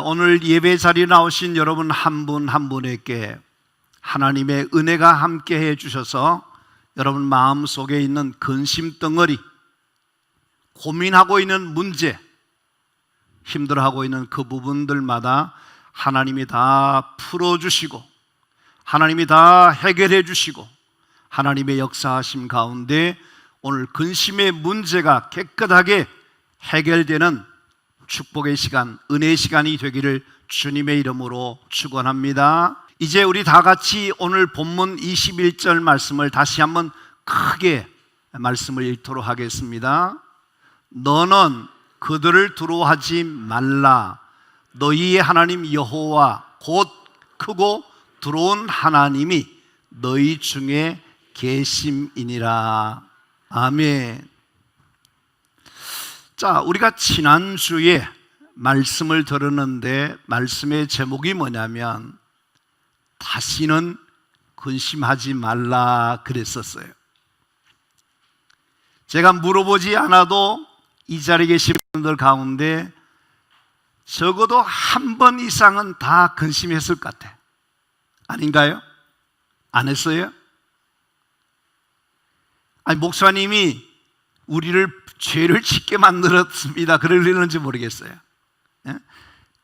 오늘 예배 자리에 나오신 여러분 한 분 한 분에게 하나님의 은혜가 함께 해 주셔서 여러분 마음속에 있는 근심 덩어리, 고민하고 있는 문제, 힘들어하고 있는 그 부분들마다 하나님이 다 풀어주시고 하나님이 다 해결해 주시고 하나님의 역사하심 가운데 오늘 근심의 문제가 깨끗하게 해결되는 축복의 시간, 은혜의 시간이 되기를 주님의 이름으로 축원합니다. 이제 우리 다 같이 오늘 본문 21절 말씀을 다시 한번 크게 말씀을 읽도록 하겠습니다. 너는 그들을 두려워하지 말라. 너희의 하나님 여호와 곧 크고 두려운 하나님이 너희 중에 계심이니라. 아멘. 자, 우리가 지난주에 말씀을 들었는데 말씀의 제목이 뭐냐면 다시는 근심하지 말라 그랬었어요. 제가 물어보지 않아도 이 자리에 계신 분들 가운데 적어도 한 번 이상은 다 근심했을 것 같아. 아닌가요? 안 했어요? 아니, 목사님이 우리를 죄를 짓게 만들었습니다. 그러려는지 모르겠어요.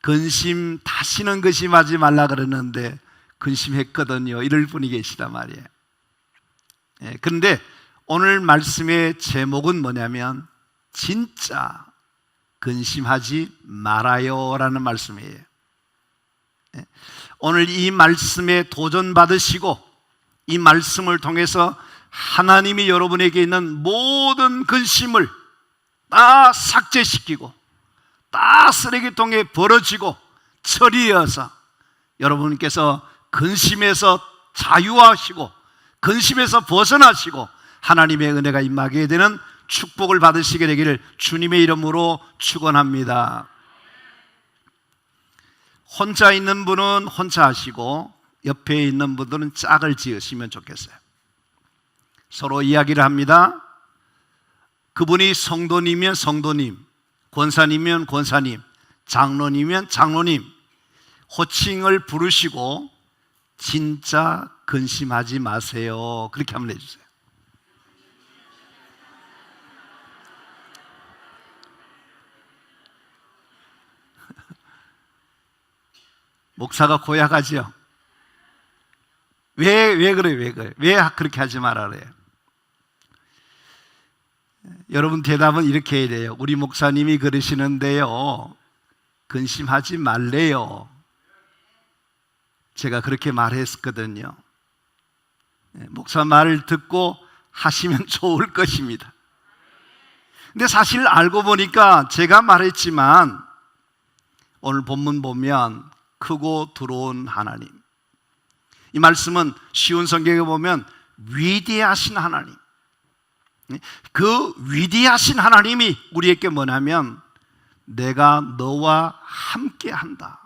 근심, 다시는 근심하지 말라 그러는데 근심했거든요. 이럴 분이 계시단 말이에요. 그런데 오늘 말씀의 제목은 뭐냐면 진짜 근심하지 말아요 라는 말씀이에요. 오늘 이 말씀에 도전받으시고 이 말씀을 통해서 하나님이 여러분에게 있는 모든 근심을 다 삭제시키고 다 쓰레기통에 버려지고 처리해서 여러분께서 근심에서 자유하시고 근심에서 벗어나시고 하나님의 은혜가 임하게 되는 축복을 받으시게 되기를 주님의 이름으로 축원합니다. 혼자 있는 분은 혼자 하시고 옆에 있는 분들은 짝을 지으시면 좋겠어요. 서로 이야기를 합니다. 그분이 성도님이면 성도님, 권사님이면 권사님, 장로님이면 장로님 호칭을 부르시고 진짜 근심하지 마세요. 그렇게 한번 해주세요. 목사가 고약하지요? 왜 그래요? 왜 그렇게 하지 말아 그래요? 여러분 대답은 이렇게 해야 돼요. 우리 목사님이 그러시는데요, 근심하지 말래요. 제가 그렇게 말했거든요. 목사 말을 듣고 하시면 좋을 것입니다. 근데 사실 알고 보니까 제가 말했지만 오늘 본문 보면 크고 두려운 하나님, 이 말씀은 쉬운 성경에 보면 위대하신 하나님, 그 위대하신 하나님이 우리에게 뭐냐면 내가 너와 함께 한다,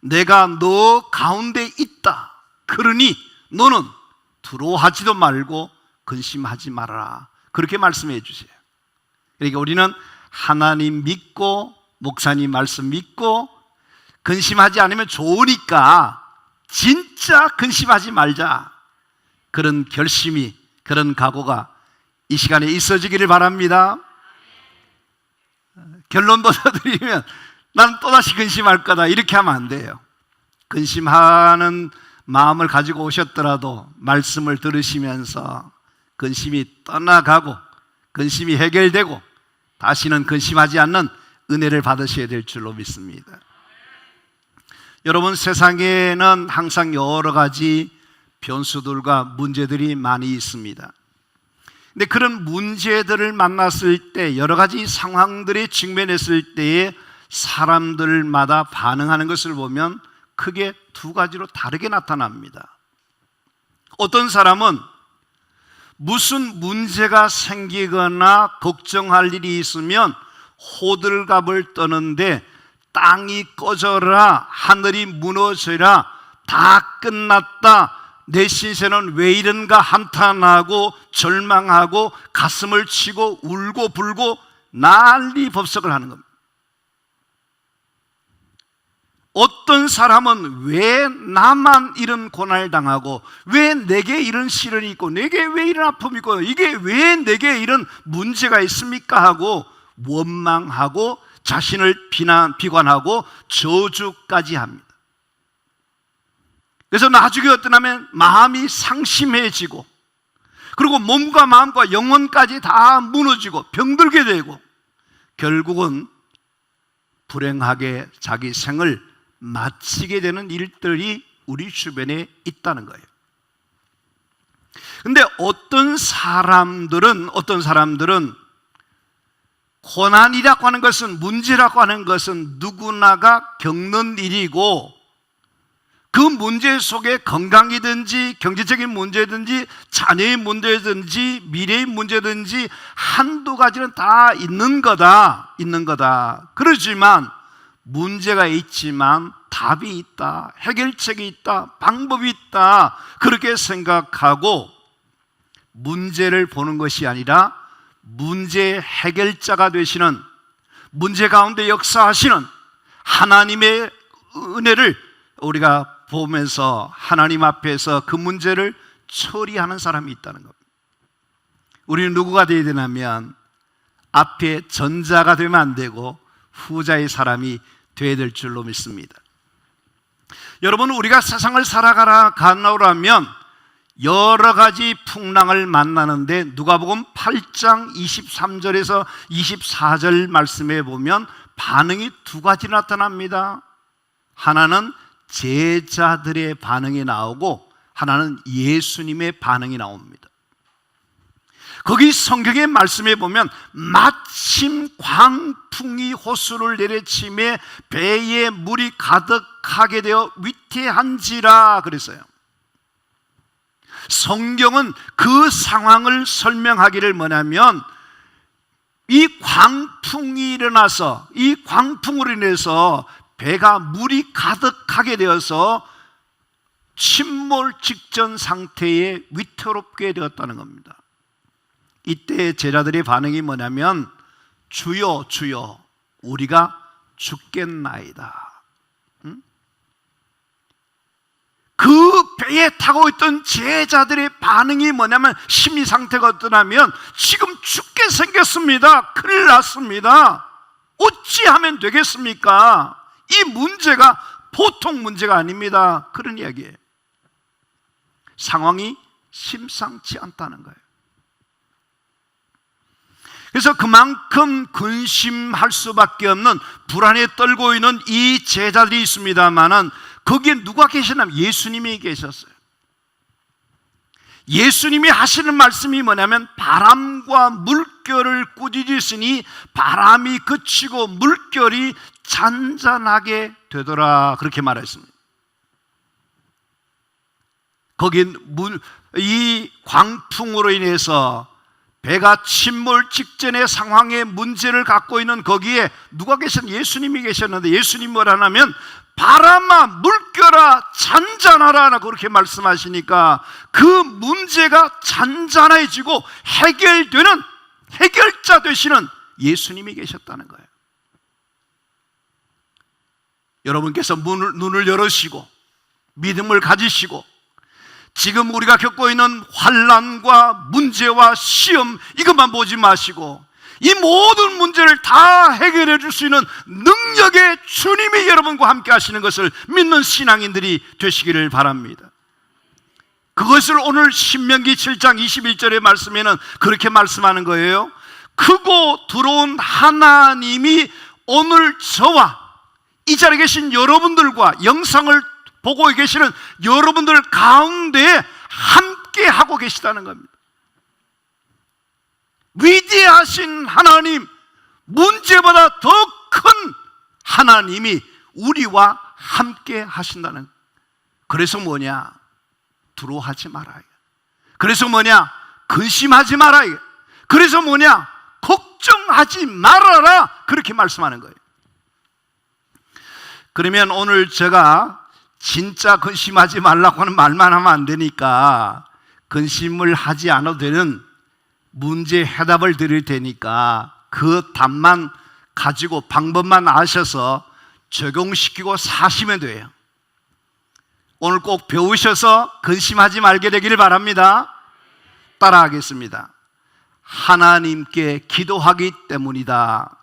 내가 너 가운데 있다, 그러니 너는 두려워하지도 말고 근심하지 말아라, 그렇게 말씀해 주세요. 그러니까 우리는 하나님 믿고 목사님 말씀 믿고 근심하지 않으면 좋으니까 진짜 근심하지 말자, 그런 결심이, 그런 각오가 이 시간에 있어지기를 바랍니다. 결론부터 드리면 나는 또다시 근심할 거다 이렇게 하면 안 돼요. 근심하는 마음을 가지고 오셨더라도 말씀을 들으시면서 근심이 떠나가고 근심이 해결되고 다시는 근심하지 않는 은혜를 받으셔야 될 줄로 믿습니다. 여러분, 세상에는 항상 여러 가지 변수들과 문제들이 많이 있습니다. 근데 그런 문제들을 만났을 때, 여러 가지 상황들에 직면했을 때에 사람들마다 반응하는 것을 보면 크게 두 가지로 다르게 나타납니다. 어떤 사람은 무슨 문제가 생기거나 걱정할 일이 있으면 호들갑을 떠는데 땅이 꺼져라, 하늘이 무너져라, 다 끝났다, 내 신세는 왜 이런가 한탄하고 절망하고 가슴을 치고 울고 불고 난리 법석을 하는 겁니다. 어떤 사람은 왜 나만 이런 고난을 당하고, 왜 내게 이런 시련이 있고, 내게 왜 이런 아픔이 있고, 이게 왜 내게 이런 문제가 있습니까 하고 원망하고 자신을 비관하고 저주까지 합니다. 그래서 나중에 어떠냐면 마음이 상심해지고, 그리고 몸과 마음과 영혼까지 다 무너지고 병들게 되고, 결국은 불행하게 자기 생을 마치게 되는 일들이 우리 주변에 있다는 거예요. 근데 어떤 사람들은 고난이라고 하는 것은, 문제라고 하는 것은 누구나가 겪는 일이고, 그 문제 속에 건강이든지 경제적인 문제든지 자녀의 문제든지 미래의 문제든지 한두 가지는 다 있는 거다. 그렇지만 문제가 있지만 답이 있다, 해결책이 있다, 방법이 있다, 그렇게 생각하고 문제를 보는 것이 아니라 문제 해결자가 되시는, 문제 가운데 역사하시는 하나님의 은혜를 우리가 보면서 하나님 앞에서 그 문제를 처리하는 사람이 있다는 겁니다. 우리는 누구가 되어야 되냐면 앞에 전자가 되면 안 되고 후자의 사람이 되어야 될 줄로 믿습니다. 여러분, 우리가 세상을 살아가려면 여러 가지 풍랑을 만나는데, 누가복음 8장 23절에서 24절 말씀에 보면 반응이 두 가지 나타납니다. 하나는 제자들의 반응이 나오고 하나는 예수님의 반응이 나옵니다. 거기 성경의 말씀에 보면 마침 광풍이 호수를 내리치매 배에 물이 가득하게 되어 위태한지라 그랬어요. 성경은 그 상황을 설명하기를 뭐냐면, 이 광풍이 일어나서, 이 광풍으로 인해서 배가 물이 가득하게 되어서 침몰 직전 상태에 위태롭게 되었다는 겁니다. 이때 제자들의 반응이 뭐냐면, 주여 주여 우리가 죽겠나이다. 그 배에 타고 있던 제자들의 반응이 뭐냐면, 심리 상태가 어떠냐면, 지금 죽게 생겼습니다. 큰일 났습니다. 어찌하면 되겠습니까? 이 문제가 보통 문제가 아닙니다. 그런 이야기예요. 상황이 심상치 않다는 거예요. 그래서 그만큼 근심할 수밖에 없는, 불안에 떨고 있는 이 제자들이 있습니다만은, 거기에 누가 계시냐면 예수님이 계셨어요. 예수님이 하시는 말씀이 뭐냐면, 바람과 물결을 꾸짖으시니 바람이 그치고 물결이 잔잔하게 되더라, 그렇게 말했습니다. 거긴 이 광풍으로 인해서 배가 침몰 직전의 상황의 문제를 갖고 있는 거기에 누가 계셨는데, 예수님이 계셨는데, 예수님이 뭐라 하냐면 바람아 물결아 잔잔하라 그렇게 말씀하시니까 그 문제가 잔잔해지고 해결되는 해결자 되시는 예수님이 계셨다는 거예요. 여러분께서 눈을 열으시고 믿음을 가지시고, 지금 우리가 겪고 있는 환난과 문제와 시험 이것만 보지 마시고, 이 모든 문제를 다 해결해 줄 수 있는 능력의 주님이 여러분과 함께 하시는 것을 믿는 신앙인들이 되시기를 바랍니다. 그것을 오늘 신명기 7장 21절의 말씀에는 그렇게 말씀하는 거예요. 크고 두려운 하나님이 오늘 저와 이 자리에 계신 여러분들과 영상을 보고 계시는 여러분들 가운데 함께 하고 계시다는 겁니다. 위대하신 하나님, 문제보다 더 큰 하나님이 우리와 함께 하신다는. 그래서 뭐냐? 두려워하지 말아요. 그래서 뭐냐? 근심하지 말아요. 그래서 뭐냐? 걱정하지 말아라, 그렇게 말씀하는 거예요. 그러면 오늘 제가 진짜 근심하지 말라고 하는 말만 하면 안 되니까, 근심을 하지 않아도 되는 문제 해답을 드릴 테니까 그 답만 가지고 방법만 아셔서 적용시키고 사시면 돼요. 오늘 꼭 배우셔서 근심하지 말게 되기를 바랍니다. 따라하겠습니다. 하나님께 기도하기 때문이다.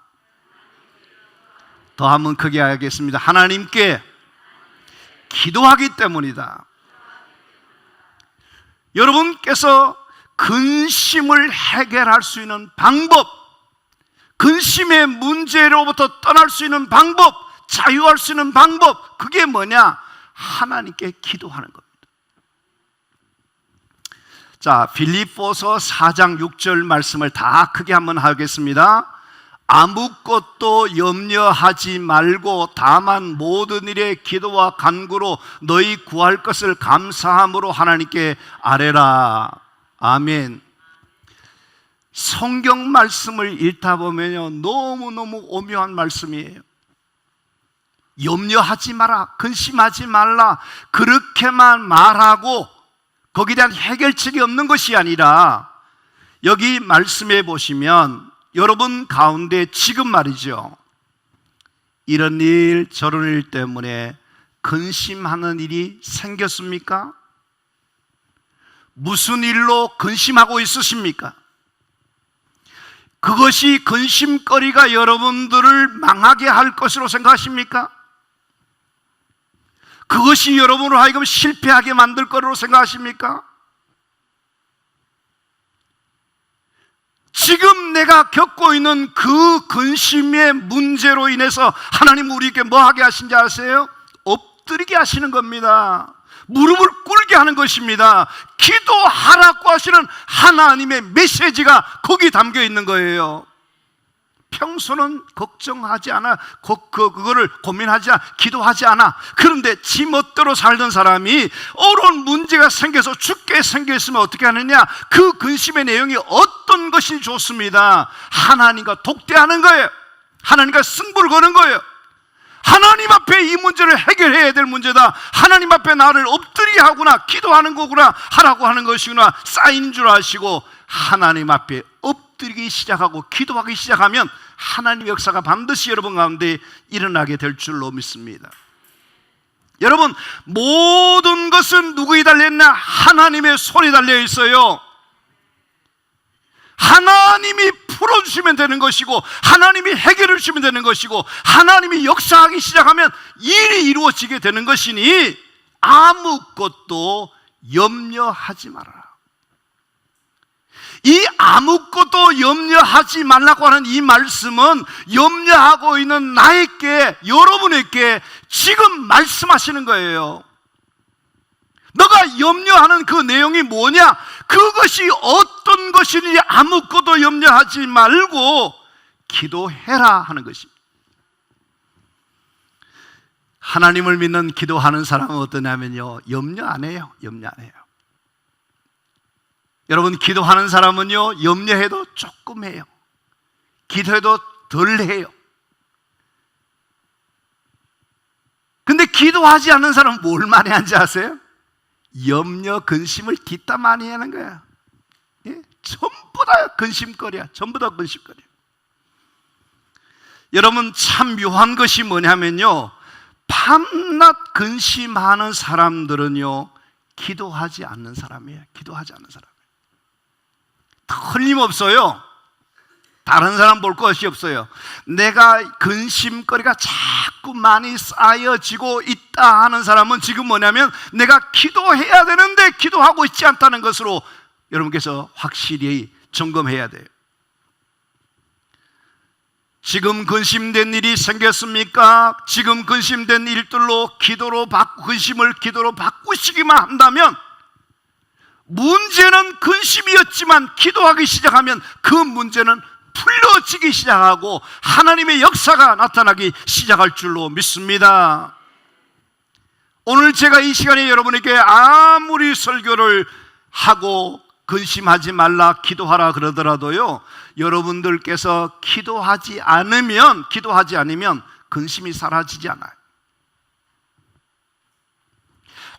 더 한번 크게 하겠습니다. 하나님께 기도하기 때문이다. 여러분께서 근심을 해결할 수 있는 방법, 근심의 문제로부터 떠날 수 있는 방법, 자유할 수 있는 방법, 그게 뭐냐? 하나님께 기도하는 겁니다. 자, 빌립보서 4장 6절 말씀을 다 크게 한번 하겠습니다. 아무것도 염려하지 말고 다만 모든 일에 기도와 간구로 너희 구할 것을 감사함으로 하나님께 아뢰라. 아멘. 성경 말씀을 읽다 보면요, 너무너무 오묘한 말씀이에요. 염려하지 마라, 근심하지 말라, 그렇게만 말하고 거기에 대한 해결책이 없는 것이 아니라, 여기 말씀해 보시면 여러분 가운데 지금 말이죠, 이런 일 저런 일 때문에 근심하는 일이 생겼습니까? 무슨 일로 근심하고 있으십니까? 그것이 근심거리가 여러분들을 망하게 할 것으로 생각하십니까? 그것이 여러분을 하여금 실패하게 만들 거로 생각하십니까? 지금 내가 겪고 있는 그 근심의 문제로 인해서 하나님 우리에게 뭐 하게 하신지 아세요? 엎드리게 하시는 겁니다. 무릎을 꿇게 하는 것입니다. 기도하라고 하시는 하나님의 메시지가 거기 담겨 있는 거예요. 평소는 걱정하지 않아, 그거를 고민하지 않아, 기도하지 않아. 그런데 지 멋대로 살던 사람이 어려운 문제가 생겨서 죽게 생겼으면 어떻게 하느냐? 그 근심의 내용이 어떤 것이 좋습니다. 하나님과 독대하는 거예요. 하나님과 승부를 거는 거예요. 하나님 앞에 이 문제를 해결해야 될 문제다. 하나님 앞에 나를 엎드리게 하구나, 기도하는 거구나, 하라고 하는 것이구나, 쌓인 줄 아시고 하나님 앞에 엎드리기 시작하고 기도하기 시작하면 하나님의 역사가 반드시 여러분 가운데 일어나게 될 줄로 믿습니다. 여러분, 모든 것은 누구에 달려있나? 하나님의 손에 달려 있어요. 하나님이 풀어주시면 되는 것이고, 하나님이 해결해 주시면 되는 것이고, 하나님이 역사하기 시작하면 일이 이루어지게 되는 것이니 아무것도 염려하지 말아라. 이 아무것도 염려하지 말라고 하는 이 말씀은 염려하고 있는 나에게, 여러분에게 지금 말씀하시는 거예요. 너가 염려하는 그 내용이 뭐냐? 그것이 어떤 것이니 아무것도 염려하지 말고 기도해라 하는 것입니다. 하나님을 믿는 기도하는 사람은 어떠냐면요, 염려 안 해요. 염려 안 해요. 여러분, 기도하는 사람은요, 염려해도 조금 해요. 기도해도 덜 해요. 근데 기도하지 않는 사람은 뭘 많이 하는지 아세요? 염려, 근심을 뒷담 많이 하는 거야. 예? 전부 다 근심거리야. 전부 다 근심거리야. 여러분, 참 묘한 것이 뭐냐면요, 밤낮 근심하는 사람들은요, 기도하지 않는 사람이에요. 기도하지 않는 사람. 틀림없어요. 다른 사람 볼 것이 없어요. 내가 근심거리가 자꾸 많이 쌓여지고 있다 하는 사람은 지금 뭐냐면 내가 기도해야 되는데 기도하고 있지 않다는 것으로 여러분께서 확실히 점검해야 돼요. 지금 근심된 일이 생겼습니까? 지금 근심된 일들로 근심을 기도로 바꾸시기만 한다면, 문제는 근심이었지만 기도하기 시작하면 그 문제는 풀려지기 시작하고 하나님의 역사가 나타나기 시작할 줄로 믿습니다. 오늘 제가 이 시간에 여러분에게 아무리 설교를 하고 근심하지 말라, 기도하라 그러더라도요, 여러분들께서 기도하지 않으면 근심이 사라지지 않아요.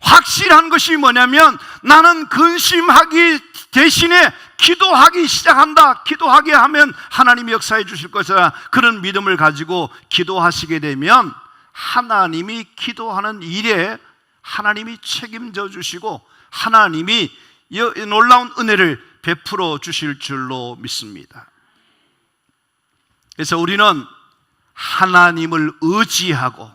확실한 것이 뭐냐면, 나는 근심하기 대신에 기도하기 시작한다. 기도하게 하면 하나님이 역사해 주실 것이다. 그런 믿음을 가지고 기도하시게 되면 하나님이 기도하는 일에 하나님이 책임져 주시고 하나님이 이 놀라운 은혜를 베풀어 주실 줄로 믿습니다. 그래서 우리는 하나님을 의지하고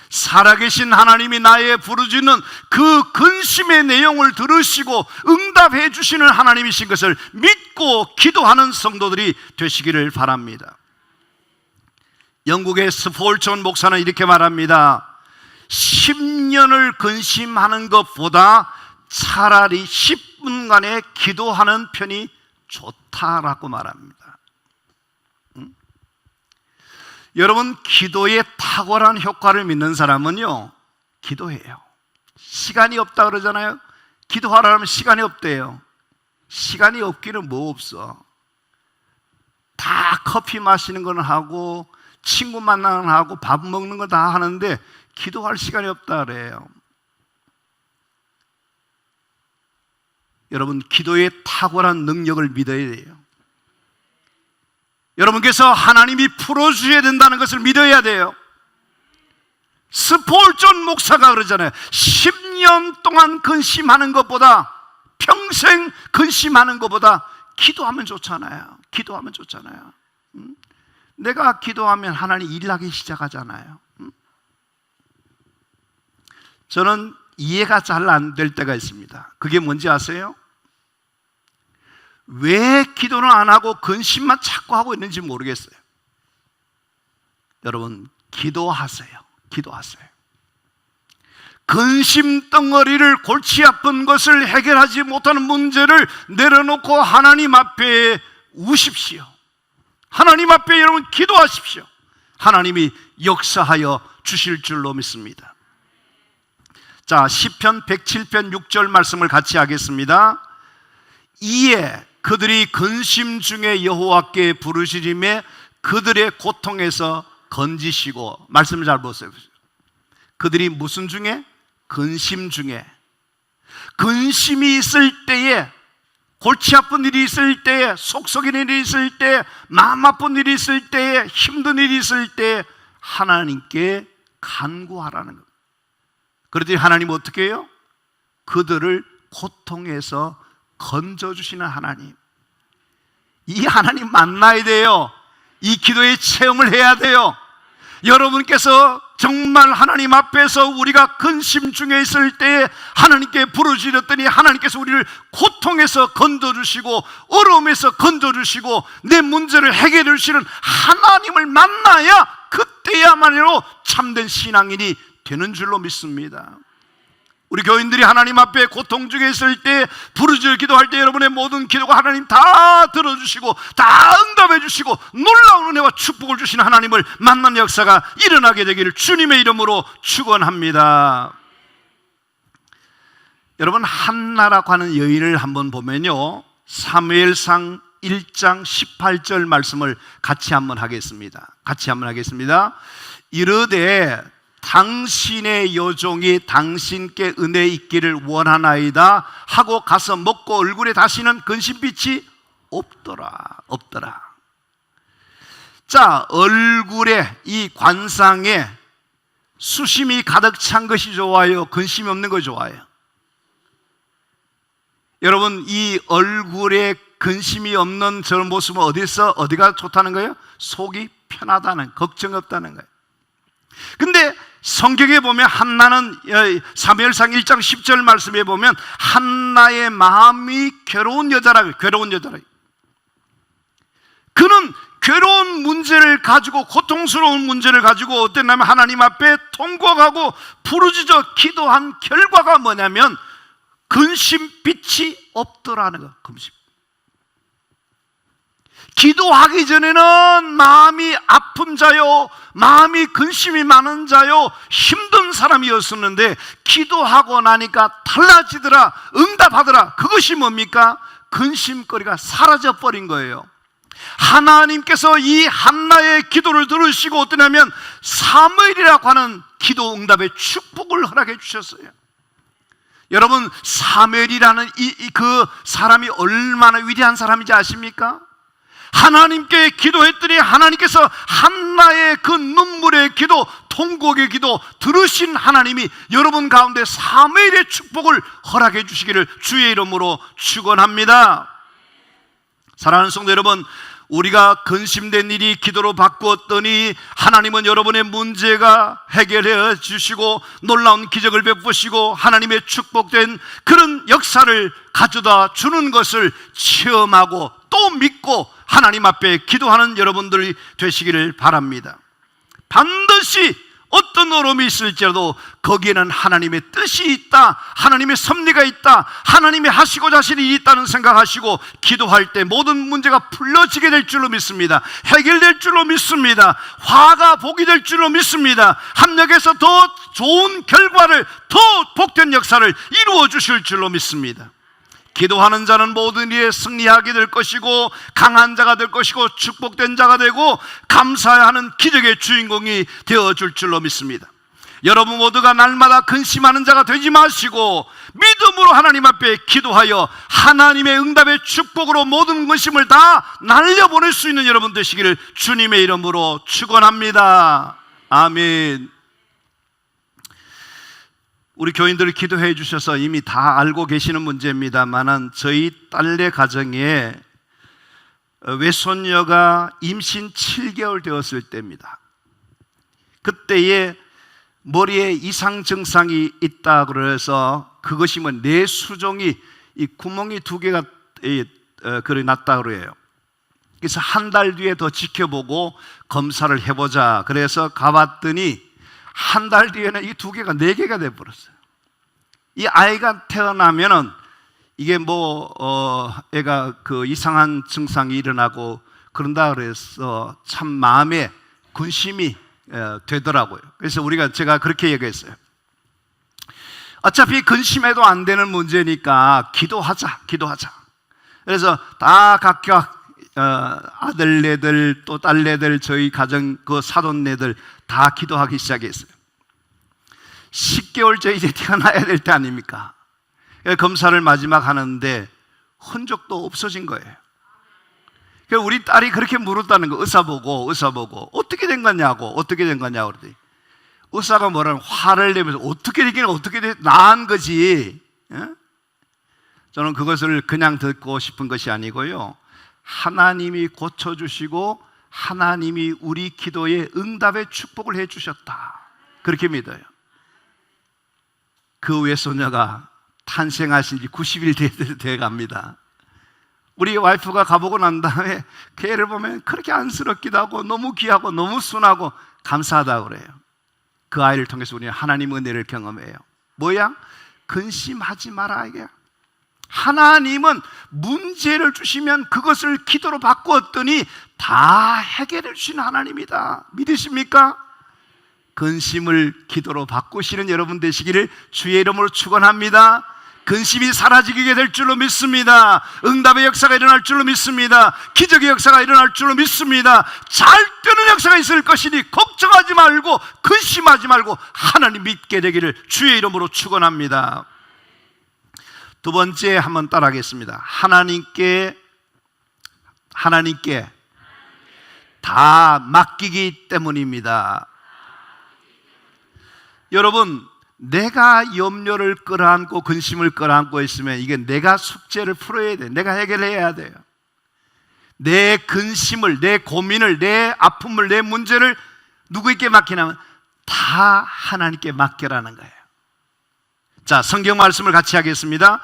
살아계신 하나님이 나의 부르짖는 그 근심의 내용을 들으시고 응답해 주시는 하나님이신 것을 믿고 기도하는 성도들이 되시기를 바랍니다. 영국의 스폴전 목사는 이렇게 말합니다. 10년을 근심하는 것보다 차라리 10분간의 기도하는 편이 좋다라고 말합니다. 여러분, 기도의 탁월한 효과를 믿는 사람은요, 기도해요. 시간이 없다 그러잖아요. 기도하라 하면 시간이 없대요. 시간이 없기는 뭐 없어. 다 커피 마시는 건 하고 친구 만나는 거 하고 밥 먹는 거 다 하는데 기도할 시간이 없다 그래요. 여러분, 기도의 탁월한 능력을 믿어야 돼요. 여러분께서 하나님이 풀어주셔야 된다는 것을 믿어야 돼요. 스폴전 목사가 그러잖아요. 10년 동안 근심하는 것보다, 평생 근심하는 것보다 기도하면 좋잖아요. 기도하면 좋잖아요. 내가 기도하면 하나님 일하기 시작하잖아요. 저는 이해가 잘 안 될 때가 있습니다. 그게 뭔지 아세요? 왜 기도는 안 하고 근심만 자꾸 하고 있는지 모르겠어요. 여러분, 기도하세요. 기도하세요. 근심 덩어리를, 골치 아픈 것을 해결하지 못하는 문제를 내려놓고 하나님 앞에 우십시오. 하나님 앞에 여러분 기도하십시오. 하나님이 역사하여 주실 줄로 믿습니다. 자, 시편 107편 6절 말씀을 같이 하겠습니다. 이에 그들이 근심 중에 여호와께 부르짖으며 그들의 고통에서 건지시고. 말씀을 잘 보세요. 그들이 무슨 중에? 근심 중에. 근심이 있을 때에, 골치 아픈 일이 있을 때에, 속 썩이는 일이 있을 때, 마음 아픈 일이 있을 때에, 힘든 일이 있을 때 하나님께 간구하라는 겁니다. 그러더니 하나님 어떻게 해요? 그들을 고통에서 건져주시는 하나님. 이 하나님 만나야 돼요. 이 기도의 체험을 해야 돼요. 여러분께서 정말 하나님 앞에서 우리가 근심 중에 있을 때 하나님께 부르짖었더니 하나님께서 우리를 고통에서 건져주시고 어려움에서 건져주시고 내 문제를 해결해 주시는 하나님을 만나야 그때야말로 참된 신앙인이 되는 줄로 믿습니다. 우리 교인들이 하나님 앞에 고통 중에 있을 때 부르짖어 기도할 때 여러분의 모든 기도가 하나님 다 들어주시고 다 응답해 주시고 놀라운 은혜와 축복을 주시는 하나님을 만나는 역사가 일어나게 되기를 주님의 이름으로 축원합니다. 여러분, 한나라고 하는 여인을 한번 보면요, 사무엘상 1장 18절 말씀을 같이 한번 하겠습니다. 이르되 당신의 여종이 당신께 은혜 있기를 원하나이다 하고 가서 먹고 얼굴에 다시는 근심빛이 없더라. 자, 얼굴에, 이 관상에 수심이 가득 찬 것이 좋아요? 근심이 없는 거 좋아요? 여러분, 이 얼굴에 근심이 없는 저 모습은 어디가 좋다는 거예요? 속이 편하다는, 걱정 없다는 거예요. 근데 성경에 보면 한나는, 사무엘상 1장 10절 말씀에 보면 한나의 마음이 괴로운 여자라. 그는 괴로운 문제를 가지고, 고통스러운 문제를 가지고 어땠냐면 하나님 앞에 통곡하고 부르짖어 기도한 결과가 뭐냐면 근심빛이 없더라는 거. 근심. 기도하기 전에는 마음이 아픈 자요, 마음이 근심이 많은 자요, 힘든 사람이었었는데 기도하고 나니까 달라지더라, 응답하더라. 그것이 뭡니까? 근심거리가 사라져버린 거예요. 하나님께서 이 한나의 기도를 들으시고 어떠냐면 사무엘이라고 하는 기도 응답의 축복을 허락해 주셨어요. 여러분, 사무엘이라는 그 사람이 얼마나 위대한 사람인지 아십니까? 하나님께 기도했더니 하나님께서 한나의 그 눈물의 기도, 통곡의 기도 들으신 하나님이 여러분 가운데 사무엘의 축복을 허락해 주시기를 주의 이름으로 축원합니다. 사랑하는 성도 여러분, 우리가 근심된 일이 기도로 바꾸었더니 하나님은 여러분의 문제가 해결해 주시고 놀라운 기적을 베푸시고 하나님의 축복된 그런 역사를 가져다 주는 것을 체험하고 또 믿고 하나님 앞에 기도하는 여러분들이 되시기를 바랍니다. 반드시 어떤 어려움이 있을지라도 거기에는 하나님의 뜻이 있다, 하나님의 섭리가 있다, 하나님이 하시고자 하시는 일이 있다는 생각하시고 기도할 때 모든 문제가 풀려지게 될 줄로 믿습니다. 해결될 줄로 믿습니다. 화가 복이 될 줄로 믿습니다. 합력해서 더 좋은 결과를, 더 복된 역사를 이루어 주실 줄로 믿습니다. 기도하는 자는 모든 일에 승리하게 될 것이고 강한 자가 될 것이고 축복된 자가 되고 감사하는 기적의 주인공이 되어줄 줄로 믿습니다. 여러분 모두가 날마다 근심하는 자가 되지 마시고 믿음으로 하나님 앞에 기도하여 하나님의 응답의 축복으로 모든 근심을 다 날려보낼 수 있는 여러분 되시기를 주님의 이름으로 축원합니다. 아멘. 우리 교인들 기도해 주셔서 이미 다 알고 계시는 문제입니다만은 저희 딸네 가정에 외손녀가 임신 7개월 되었을 때입니다. 그때에 머리에 이상 증상이 있다 그래서 그것이 뭐 뇌수종이 이 구멍이 2개가 그래 났다 그래요. 그래서 한 달 뒤에 더 지켜보고 검사를 해보자 그래서 가봤더니 한 달 뒤에는 이 2개가 4개가 돼버렸어요. 이 아이가 태어나면은 이게 애가 그 이상한 증상이 일어나고 그런다 그래서 참 마음에 근심이 되더라고요. 그래서 제가 그렇게 얘기했어요. 어차피 근심해도 안 되는 문제니까 기도하자. 그래서 다 각각 아들네들 또 딸네들 저희 가정 그 사돈네들 다 기도하기 시작했어요. 10개월째 이제 태어나야 될 때 아닙니까? 검사를 마지막 하는데 흔적도 없어진 거예요. 우리 딸이 그렇게 물었다는 거. 의사 보고 어떻게 된 거냐고 그러더니 의사가 뭐라는 화를 내면서 어떻게 나은 거지. 저는 그것을 그냥 듣고 싶은 것이 아니고요, 하나님이 고쳐주시고 하나님이 우리 기도에 응답의 축복을 해주셨다, 그렇게 믿어요. 그 외손녀가 탄생하신 지 90일 돼갑니다. 우리 와이프가 가보고 난 다음에 그 애를 보면 그렇게 안쓰럽기도 하고 너무 귀하고 너무 순하고 감사하다고 그래요. 그 아이를 통해서 우리는 하나님 은혜를 경험해요. 뭐야? 근심하지 마라 이게. 하나님은 문제를 주시면 그것을 기도로 바꾸었더니 다 해결해 주시는 하나님이다. 믿으십니까? 근심을 기도로 바꾸시는 여러분 되시기를 주의 이름으로 축원합니다. 근심이 사라지게 될 줄로 믿습니다. 응답의 역사가 일어날 줄로 믿습니다. 기적의 역사가 일어날 줄로 믿습니다. 잘 되는 역사가 있을 것이니 걱정하지 말고 근심하지 말고 하나님 믿게 되기를 주의 이름으로 축원합니다. 두 번째 한번 따라하겠습니다. 하나님께 다 맡기기 때문입니다. 여러분, 내가 염려를 끌어안고 근심을 끌어안고 있으면 이게 내가 숙제를 풀어야 돼. 내가 해결해야 돼요. 내 근심을, 내 고민을, 내 아픔을, 내 문제를 누구에게 맡기냐면 다 하나님께 맡겨라는 거예요. 자, 성경 말씀을 같이 하겠습니다.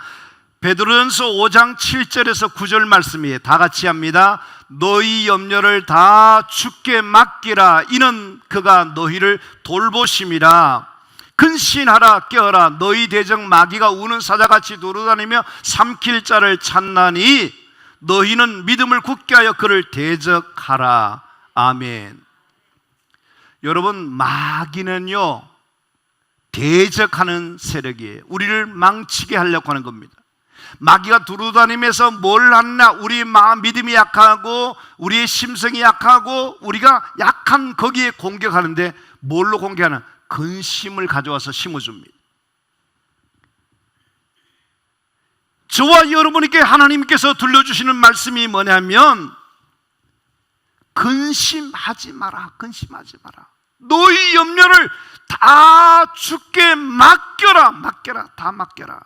베드로전서 5장 7절에서 9절 말씀이에요. 다 같이 합니다. 너희 염려를 다 주께 맡기라. 이는 그가 너희를 돌보심이라. 근신하라 깨어라. 너희 대적 마귀가 우는 사자같이 돌아다니며 삼킬 자를 찾나니 너희는 믿음을 굳게 하여 그를 대적하라. 아멘. 여러분, 마귀는요 대적하는 세력이에요. 우리를 망치게 하려고 하는 겁니다. 마귀가 두루다니면서 뭘 하느냐? 우리 마음 믿음이 약하고 우리의 심성이 약하고 우리가 약한 거기에 공격하는데 뭘로 공격하냐? 근심을 가져와서 심어줍니다. 저와 여러분에게 하나님께서 들려주시는 말씀이 뭐냐면 근심하지 마라. 너희 염려를 다 주께 맡겨라. 맡겨라. 다 맡겨라.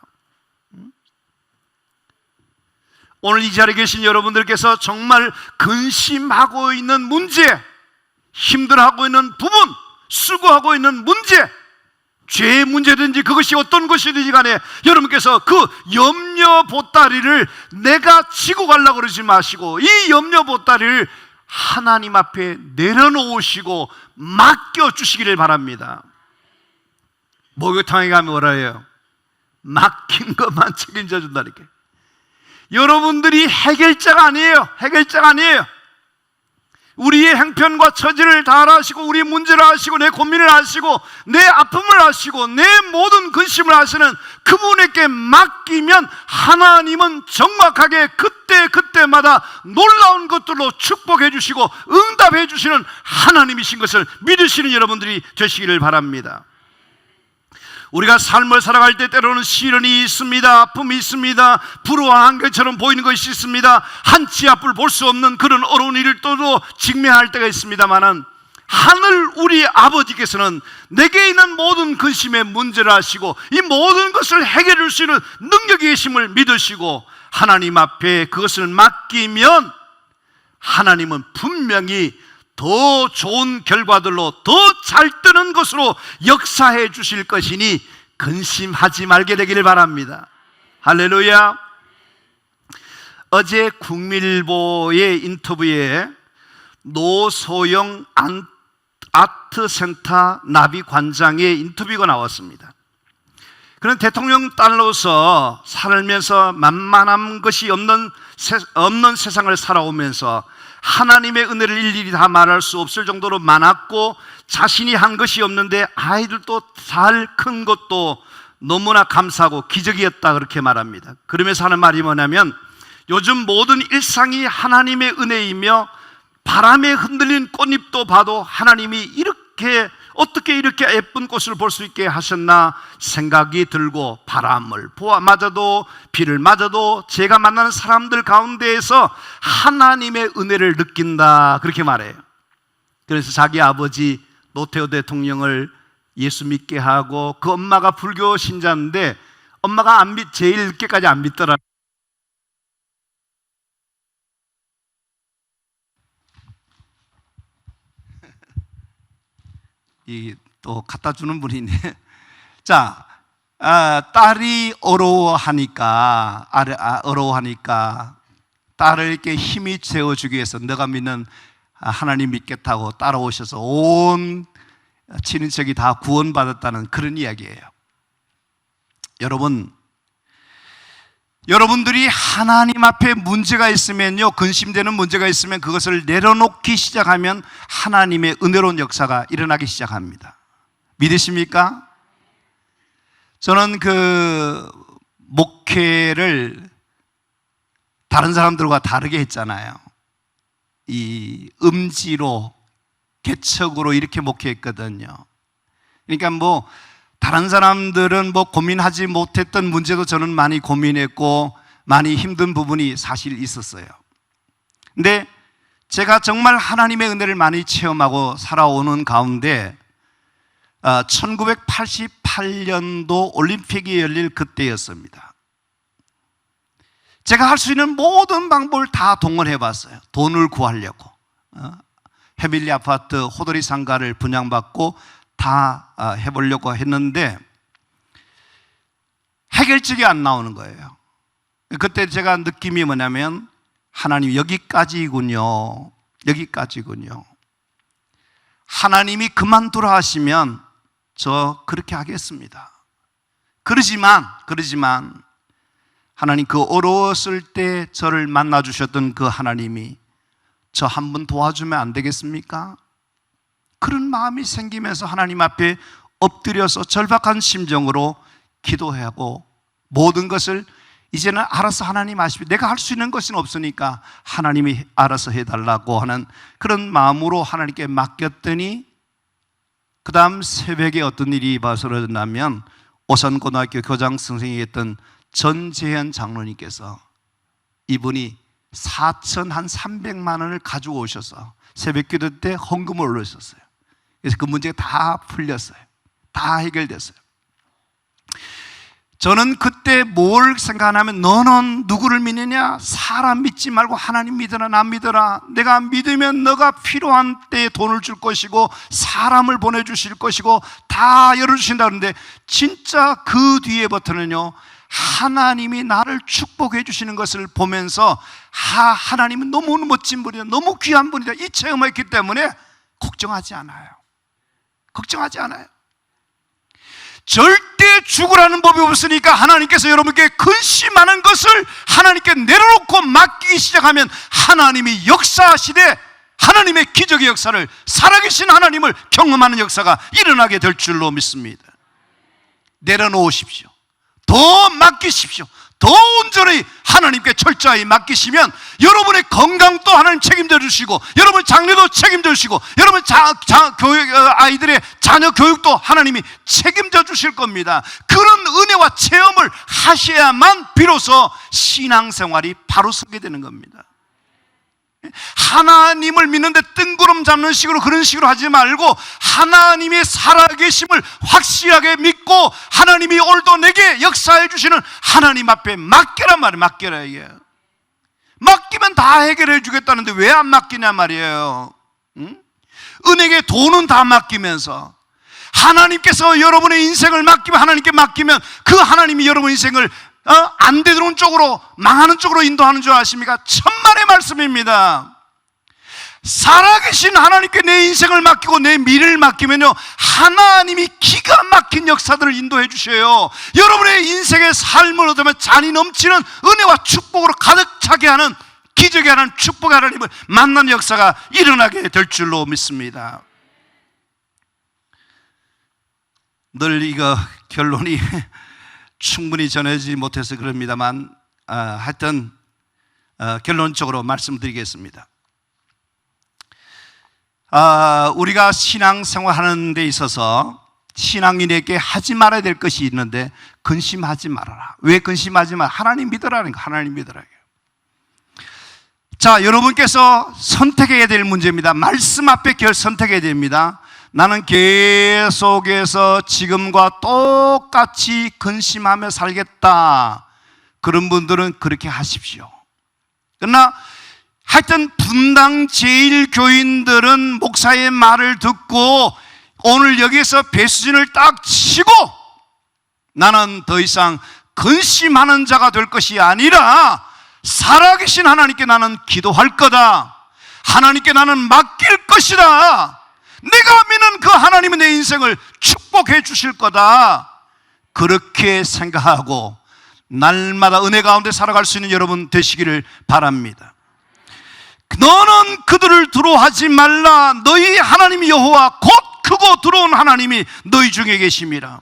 오늘 이 자리에 계신 여러분들께서 정말 근심하고 있는 문제, 힘들어하고 있는 부분, 수고하고 있는 문제, 죄의 문제든지 그것이 어떤 것이든지 간에 여러분께서 그 염려 보따리를 내가 지고 가려고 그러지 마시고 이 염려 보따리를 하나님 앞에 내려놓으시고 맡겨주시기를 바랍니다. 목욕탕에 가면 뭐라 해요? 맡긴 것만 책임져 준다니까. 여러분들이 해결자가 아니에요. 해결자가 아니에요. 우리의 행편과 처지를 다 아시고 우리의 문제를 아시고 내 고민을 아시고 내 아픔을 아시고 내 모든 근심을 아시는 그분에게 맡기면 하나님은 정확하게 그때마다 놀라운 것들로 축복해 주시고 응답해 주시는 하나님이신 것을 믿으시는 여러분들이 되시기를 바랍니다. 우리가 삶을 살아갈 때 때로는 시련이 있습니다. 아픔이 있습니다. 불우와 한계처럼 보이는 것이 있습니다. 한치 앞을 볼 수 없는 그런 어려운 일을 또 직면할 때가 있습니다만은 하늘 우리 아버지께서는 내게 있는 모든 근심의 문제를 아시고 이 모든 것을 해결할 수 있는 능력이 계심을 믿으시고 하나님 앞에 그것을 맡기면 하나님은 분명히 더 좋은 결과들로 더 잘 뜨는 것으로 역사해 주실 것이니 근심하지 말게 되기를 바랍니다. 할렐루야. 어제 국민일보의 인터뷰에 노소영 아트센터 나비관장의 인터뷰가 나왔습니다. 그런 대통령 딸로서 살면서 만만한 것이 없는 세상을 살아오면서 하나님의 은혜를 일일이 다 말할 수 없을 정도로 많았고 자신이 한 것이 없는데 아이들도 잘 큰 것도 너무나 감사하고 기적이었다 그렇게 말합니다. 그러면서 하는 말이 뭐냐면 요즘 모든 일상이 하나님의 은혜이며 바람에 흔들린 꽃잎도 봐도 하나님이 이렇게 어떻게 이렇게 예쁜 꽃을 볼 수 있게 하셨나 생각이 들고 바람을 맞아도 비를 맞아도 제가 만나는 사람들 가운데에서 하나님의 은혜를 느낀다 그렇게 말해요. 그래서 자기 아버지 노태우 대통령을 예수 믿게 하고 그 엄마가 불교 신자인데 엄마가 제일 늦게까지 안 믿더라. 또 갖다 주는 분이네. 자, 딸이 어려워하니까 딸을 이렇게 힘이 채워주기 위해서 너가 믿는 하나님 믿겠다고 따라오셔서 온 친인척이 다 구원받았다는 그런 이야기예요. 여러분들이 하나님 앞에 문제가 있으면요, 근심되는 문제가 있으면 그것을 내려놓기 시작하면 하나님의 은혜로운 역사가 일어나기 시작합니다. 믿으십니까? 저는 그 목회를 다른 사람들과 다르게 했잖아요. 이 음지로 개척으로 이렇게 목회했거든요. 그러니까 뭐 다른 사람들은 뭐 고민하지 못했던 문제도 저는 많이 고민했고 많이 힘든 부분이 사실 있었어요. 근데 제가 정말 하나님의 은혜를 많이 체험하고 살아오는 가운데 1988년도 올림픽이 열릴 그때였습니다. 제가 할 수 있는 모든 방법을 다 동원해 봤어요. 돈을 구하려고 해밀리 아파트 호돌이 상가를 분양받고 다 해보려고 했는데 해결책이 안 나오는 거예요. 그때 제가 느낌이 뭐냐면 하나님 여기까지군요. 하나님이 그만두라 하시면 저 그렇게 하겠습니다. 그러지만 하나님 그 어려웠을 때 저를 만나 주셨던 그 하나님이 저 한 번 도와주면 안 되겠습니까? 그런 마음이 생기면서 하나님 앞에 엎드려서 절박한 심정으로 기도하고 모든 것을 이제는 알아서 하나님 아시고 내가 할 수 있는 것은 없으니까 하나님이 알아서 해달라고 하는 그런 마음으로 하나님께 맡겼더니 그 다음 새벽에 어떤 일이 벌어졌냐면 오산고등학교 교장 선생이었던 전재현 장로님께서 이분이 4,300만 원을 가지고 오셔서 새벽 기도 때 헌금을 올리셨어요. 그래서 그 문제가 다 풀렸어요. 다 해결됐어요. 저는 그때 뭘 생각하냐면, 너는 누구를 믿느냐? 사람 믿지 말고 하나님 믿어라. 나 믿어라. 내가 믿으면 너가 필요한 때에 돈을 줄 것이고 사람을 보내주실 것이고 다 열어주신다. 그러는데 진짜 그 뒤에부터는요, 하나님이 나를 축복해 주시는 것을 보면서 하나님은 너무 멋진 분이다, 너무 귀한 분이다, 이 체험을 했기 때문에 걱정하지 않아요. 걱정하지 않아요. 절대 죽으라는 법이 없으니까 하나님께서 여러분께 근심하는 것을 하나님께 내려놓고 맡기기 시작하면 하나님이 역사하시되 하나님의 기적의 역사를, 살아계신 하나님을 경험하는 역사가 일어나게 될 줄로 믿습니다. 내려놓으십시오. 더 맡기십시오. 더 온전히 하나님께 철저히 맡기시면 여러분의 건강도 하나님 책임져 주시고, 여러분 장래도 책임져 주시고, 여러분 아이들의 자녀 교육도 하나님이 책임져 주실 겁니다. 그런 은혜와 체험을 하셔야만 비로소 신앙생활이 바로 서게 되는 겁니다. 하나님을 믿는데 뜬구름 잡는 식으로, 그런 식으로 하지 말고 하나님의 살아계심을 확실하게 믿고 하나님이 오늘도 내게 역사해 주시는 하나님 앞에 맡겨란 말이에요. 맡겨라. 이게 맡기면 다 해결해 주겠다는데 왜 안 맡기냐 말이에요. 은행에 돈은 다 맡기면서 하나님께서 여러분의 인생을 맡기면, 하나님께 맡기면 그 하나님이 여러분 인생을 안 되는 쪽으로, 망하는 쪽으로 인도하는 줄 아십니까? 천만의 말씀입니다. 살아계신 하나님께 내 인생을 맡기고 내 미래를 맡기면요, 하나님이 기가 막힌 역사들을 인도해 주셔요. 여러분의 인생의 삶을 얻으면 잔이 넘치는 은혜와 축복으로 가득 차게 하는, 기적이 하는 축복의 하나님을 만나는 역사가 일어나게 될 줄로 믿습니다. 늘 이거 결론이 충분히 전해지지 못해서 그럽니다만, 하여튼 결론적으로 말씀드리겠습니다. 우리가 신앙생활하는 데 있어서 신앙인에게 하지 말아야 될 것이 있는데 근심하지 말아라. 왜 근심하지 말아라? 하나님 믿으라는 거. 하나님 믿으라는 거예요. 자, 여러분께서 선택해야 될 문제입니다. 말씀 앞에 선택해야 됩니다. 나는 계속해서 지금과 똑같이 근심하며 살겠다. 그런 분들은 그렇게 하십시오. 그러나 하여튼 분당 제일교인들은 목사의 말을 듣고 오늘 여기서 배수진을 딱 치고 나는 더 이상 근심하는 자가 될 것이 아니라 살아계신 하나님께 나는 기도할 거다. 하나님께 나는 맡길 것이다. 내가 믿는 그 하나님은 내 인생을 축복해 주실 거다. 그렇게 생각하고 날마다 은혜 가운데 살아갈 수 있는 여러분 되시기를 바랍니다. 너는 그들을 두려워하지 말라. 너희 하나님 여호와 곧 크고 두려운 하나님이 너희 중에 계심이라.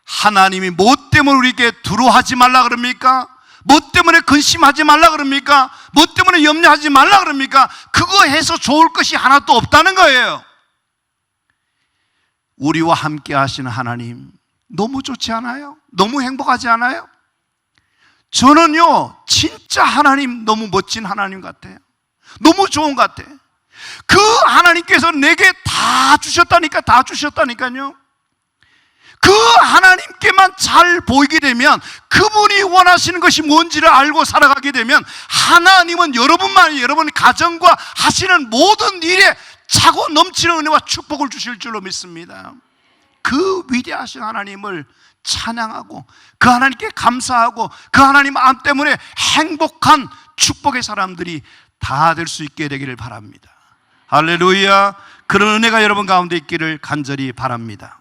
하나님이 뭐 때문에 우리에게 두려워하지 말라 그럽니까? 뭐 때문에 근심하지 말라 그럽니까? 뭐 때문에 염려하지 말라 그럽니까? 그거 해서 좋을 것이 하나도 없다는 거예요. 우리와 함께 하시는 하나님 너무 좋지 않아요? 너무 행복하지 않아요? 저는요 진짜 하나님 너무 멋진 하나님 같아요. 너무 좋은 것 같아요. 그 하나님께서 내게 다 주셨다니까, 다 주셨다니까요. 그 하나님께만 잘 보이게 되면, 그분이 원하시는 것이 뭔지를 알고 살아가게 되면 하나님은 여러분만, 여러분 가정과 하시는 모든 일에 차고 넘치는 은혜와 축복을 주실 줄로 믿습니다. 그 위대하신 하나님을 찬양하고 그 하나님께 감사하고 그 하나님 안 때문에 행복한 축복의 사람들이 다 될 수 있게 되기를 바랍니다. 할렐루야. 그런 은혜가 여러분 가운데 있기를 간절히 바랍니다.